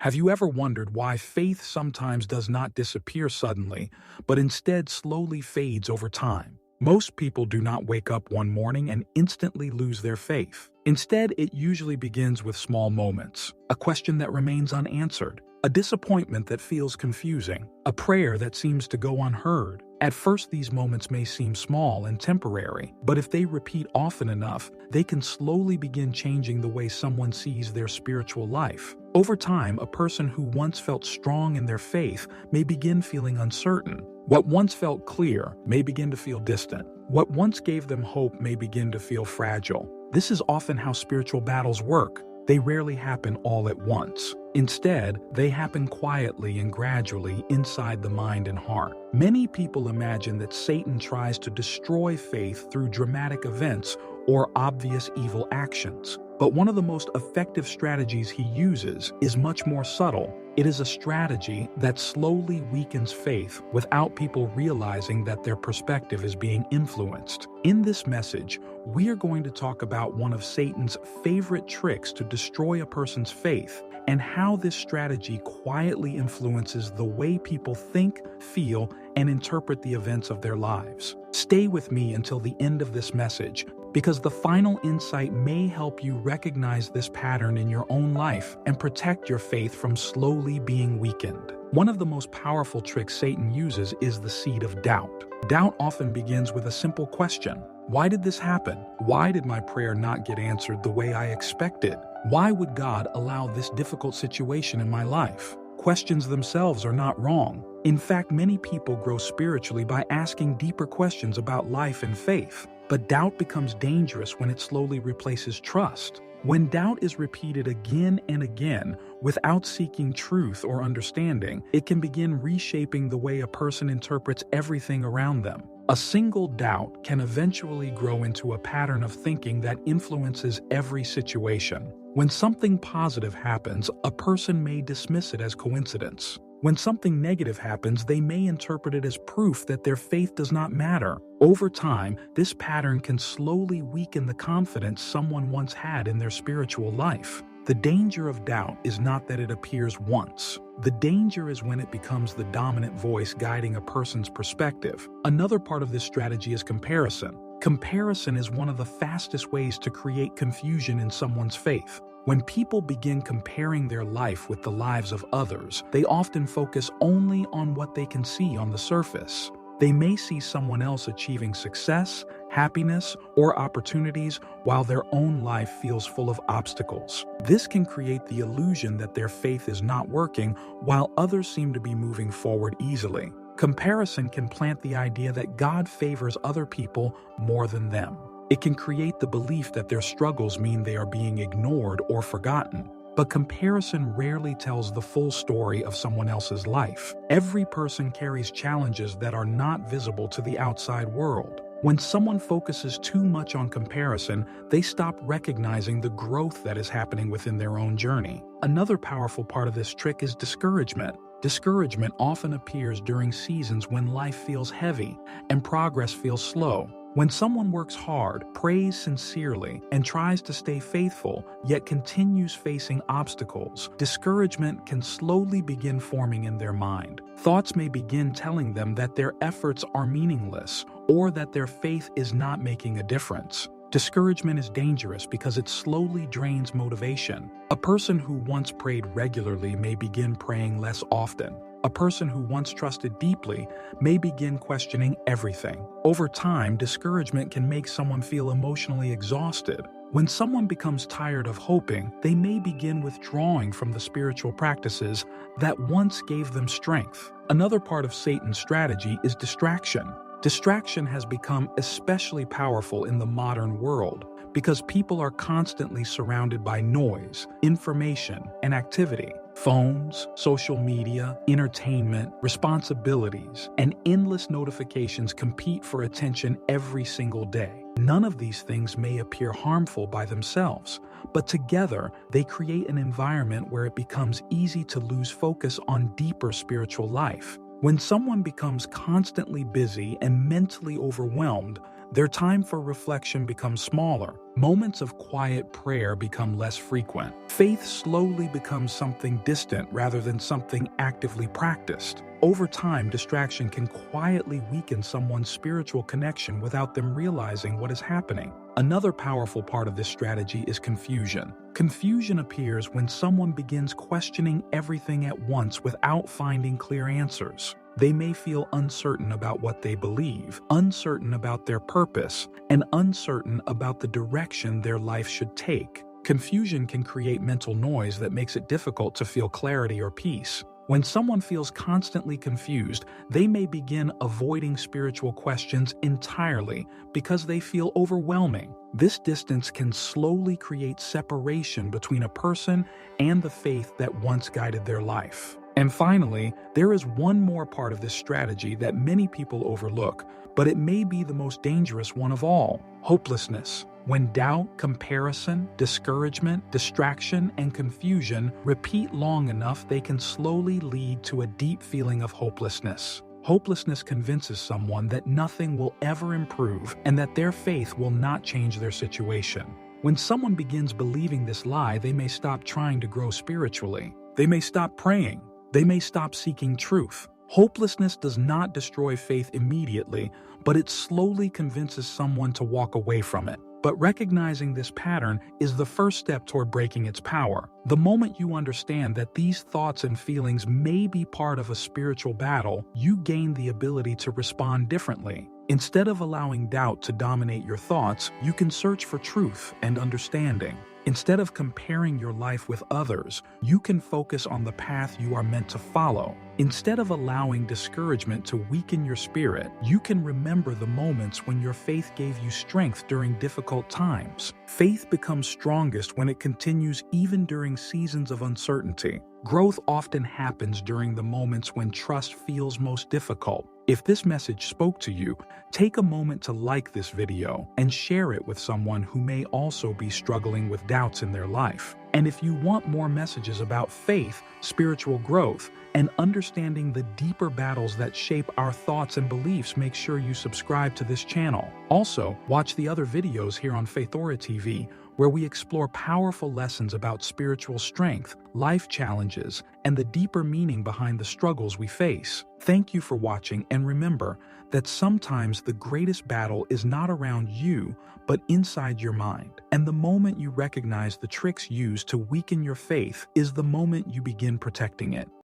Have you ever wondered why faith sometimes does not disappear suddenly, but instead slowly fades over time? Most people do not wake up one morning and instantly lose their faith. Instead, it usually begins with small moments, a question that remains unanswered, a disappointment that feels confusing, a prayer that seems to go unheard. At first, these moments may seem small and temporary, but if they repeat often enough, they can slowly begin changing the way someone sees their spiritual life. Over time, a person who once felt strong in their faith may begin feeling uncertain. What once felt clear may begin to feel distant. What once gave them hope may begin to feel fragile. This is often how spiritual battles work. They rarely happen all at once. Instead, they happen quietly and gradually inside the mind and heart. Many people imagine that Satan tries to destroy faith through dramatic events or obvious evil actions. But one of the most effective strategies he uses is much more subtle. It is a strategy that slowly weakens faith without people realizing that their perspective is being influenced. In this message, we are going to talk about one of Satan's favorite tricks to destroy a person's faith and how this strategy quietly influences the way people think, feel, and interpret the events of their lives. Stay with me until the end of this message, because the final insight may help you recognize this pattern in your own life and protect your faith from slowly being weakened. One of the most powerful tricks Satan uses is the seed of doubt. Doubt often begins with a simple question. Why did this happen? Why did my prayer not get answered the way I expected? Why would God allow this difficult situation in my life? Questions themselves are not wrong. In fact, many people grow spiritually by asking deeper questions about life and faith. But doubt becomes dangerous when it slowly replaces trust. When doubt is repeated again and again without seeking truth or understanding, it can begin reshaping the way a person interprets everything around them. A single doubt can eventually grow into a pattern of thinking that influences every situation. When something positive happens, a person may dismiss it as coincidence. When something negative happens, they may interpret it as proof that their faith does not matter. Over time, this pattern can slowly weaken the confidence someone once had in their spiritual life. The danger of doubt is not that it appears once. The danger is when it becomes the dominant voice guiding a person's perspective. Another part of this strategy is comparison. Comparison is one of the fastest ways to create confusion in someone's faith. When people begin comparing their life with the lives of others, they often focus only on what they can see on the surface. They may see someone else achieving success, happiness, or opportunities while their own life feels full of obstacles. This can create the illusion that their faith is not working while others seem to be moving forward easily. Comparison can plant the idea that God favors other people more than them. It can create the belief that their struggles mean they are being ignored or forgotten. But comparison rarely tells the full story of someone else's life. Every person carries challenges that are not visible to the outside world. When someone focuses too much on comparison, they stop recognizing the growth that is happening within their own journey. Another powerful part of this trick is discouragement. Discouragement often appears during seasons when life feels heavy and progress feels slow. When someone works hard, prays sincerely, and tries to stay faithful, yet continues facing obstacles, discouragement can slowly begin forming in their mind. Thoughts may begin telling them that their efforts are meaningless or that their faith is not making a difference. Discouragement is dangerous because it slowly drains motivation. A person who once prayed regularly may begin praying less often. A person who once trusted deeply may begin questioning everything. Over time, discouragement can make someone feel emotionally exhausted. When someone becomes tired of hoping, they may begin withdrawing from the spiritual practices that once gave them strength. Another part of Satan's strategy is distraction. Distraction has become especially powerful in the modern world because people are constantly surrounded by noise, information, and activity. Phones, social media, entertainment, responsibilities, and endless notifications compete for attention every single day. None of these things may appear harmful by themselves, but together they create an environment where it becomes easy to lose focus on deeper spiritual life. When someone becomes constantly busy and mentally overwhelmed, Their time for reflection becomes smaller. Moments of quiet prayer become less frequent. Faith slowly becomes something distant rather than something actively practiced. Over time, distraction can quietly weaken someone's spiritual connection without them realizing what is happening. Another powerful part of this strategy is confusion. Confusion appears when someone begins questioning everything at once without finding clear answers. They may feel uncertain about what they believe, uncertain about their purpose, and uncertain about the direction their life should take. Confusion can create mental noise that makes it difficult to feel clarity or peace. When someone feels constantly confused, they may begin avoiding spiritual questions entirely because they feel overwhelming. This distance can slowly create separation between a person and the faith that once guided their life. And finally, there is one more part of this strategy that many people overlook, but it may be the most dangerous one of all: hopelessness. When doubt, comparison, discouragement, distraction, and confusion repeat long enough, they can slowly lead to a deep feeling of hopelessness. Hopelessness convinces someone that nothing will ever improve and that their faith will not change their situation. When someone begins believing this lie, they may stop trying to grow spiritually. They may stop praying. They may stop seeking truth. Hopelessness does not destroy faith immediately, but it slowly convinces someone to walk away from it. But recognizing this pattern is the first step toward breaking its power. The moment you understand that these thoughts and feelings may be part of a spiritual battle, you gain the ability to respond differently. Instead of allowing doubt to dominate your thoughts, you can search for truth and understanding. Instead of comparing your life with others, you can focus on the path you are meant to follow. Instead of allowing discouragement to weaken your spirit, you can remember the moments when your faith gave you strength during difficult times. Faith becomes strongest when it continues even during seasons of uncertainty. Growth often happens during the moments when trust feels most difficult. If this message spoke to you, take a moment to like this video and share it with someone who may also be struggling with doubts in their life. And if you want more messages about faith, spiritual growth, and understanding the deeper battles that shape our thoughts and beliefs, make sure you subscribe to this channel. Also, watch the other videos here on FaithoriaTV, where we explore powerful lessons about spiritual strength, life challenges, and the deeper meaning behind the struggles we face. Thank you for watching, and remember that sometimes the greatest battle is not around you, but inside your mind. And the moment you recognize the tricks used to weaken your faith is the moment you begin protecting it.